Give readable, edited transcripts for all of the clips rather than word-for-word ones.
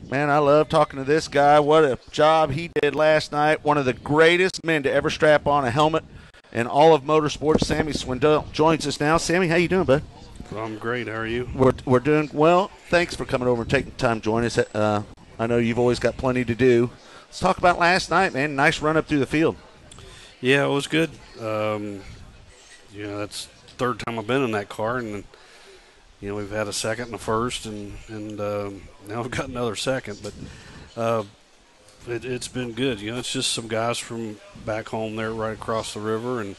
Man, I love talking to this guy. What a job he did last night. One of the greatest men to ever strap on a helmet in all of motorsports. Sammy Swindell joins us now. Sammy, how you doing, bud? I'm great. How are you? We're doing well. Thanks for coming over and taking the time to join us. I know you've always got plenty to do. Let's talk about last night, man. Nice run up through the field. Yeah, it was good. That's the third time I've been in that car, and we've had a second and a first, and now we've got another second. But it's been good. It's just some guys from back home there, right across the river, and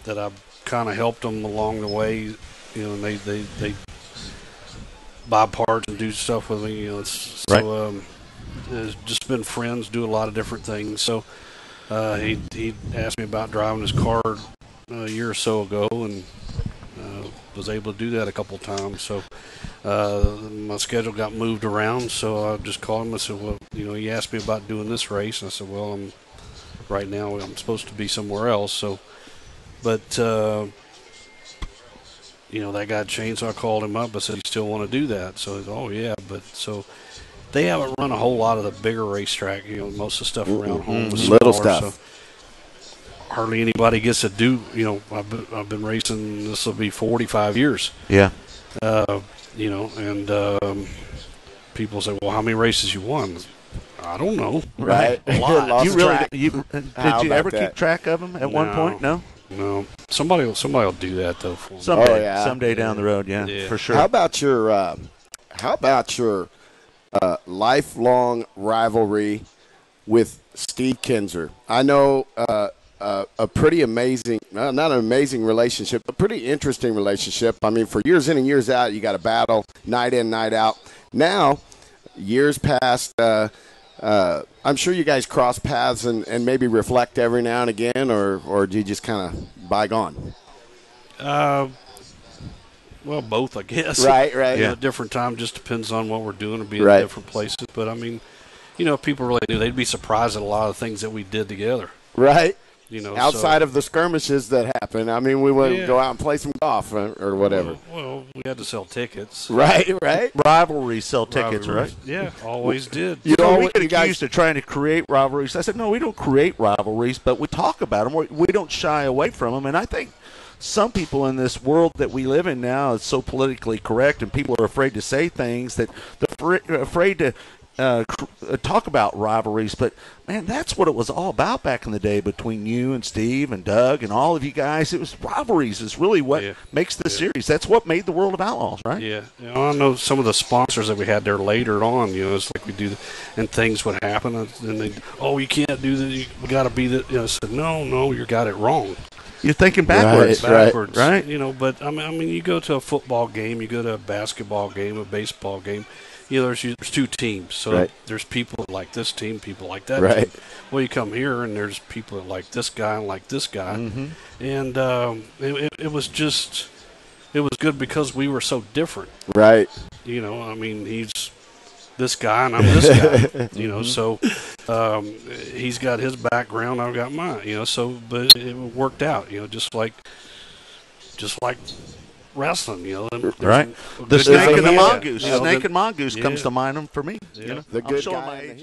that I've kind of helped them along the way. And they buy parts and do stuff with me. It's just been friends, do a lot of different things. So he asked me about driving his car a year or so ago, and was able to do that a couple times. So my schedule got moved around, so I just called him. I said, well, he asked me about doing this race, and I said, well, right now I'm supposed to be somewhere else. So, but that got changed, so I called him up. I said, you still want to do that? So he said, oh yeah, but so they haven't run a whole lot of the bigger racetrack. Most of the stuff around home was little smaller, stuff. So hardly anybody gets to do. I've been racing. This will be 45 years. Yeah. And people say, well, how many races you won? I don't know. Right. A lot. Lost You really track. did you ever keep track of them at one point? No. No. Somebody will do that though for me. Someday down the road, yeah, for sure. How about your lifelong rivalry with Steve Kinzer? I know a pretty amazing, not an amazing relationship, but pretty interesting relationship. I mean, for years in and years out, you got a battle night in, night out. Now, years past, I'm sure you guys cross paths and maybe reflect every now and again, or do you just kind of bygone? Well, both, I guess. Right. At different time, just depends on what we're doing or being in different places. But, I mean, if people really knew, they'd be surprised at a lot of things that we did together. Right. Outside of the skirmishes that happen. I mean, we would go out and play some golf or whatever. Well, we had to sell tickets. Right. Rivalries sell tickets, right? Yeah, always did. We get accused of trying to create rivalries. I said, no, we don't create rivalries, but we talk about them. We don't shy away from them. And I think some people in this world that we live in now is so politically correct, and people are afraid to say things that they're afraid to talk about rivalries. But man, that's what it was all about back in the day between you and Steve and Doug and all of you guys. It was rivalries is really what makes the series. That's what made the World of Outlaws, right? Yeah. I know some of the sponsors that we had there later on, it's like we do, and things would happen, and they, you can't do that, we got to be that. I said, no, you got it wrong. You're thinking backwards. Right. But I mean, you go to a football game, you go to a basketball game, a baseball game. There's two teams. So there's people that like this team, people like that team. Well, you come here, and there's people that like this guy and like this guy. Mm-hmm. And it was good because we were so different. Right. I mean, he's this guy and I'm this guy. Mm-hmm. So he's got his background, I've got mine. But it worked out. Just like wrestling, right? The snake and the mongoose. The snake and mongoose comes to mind for me. The good guy.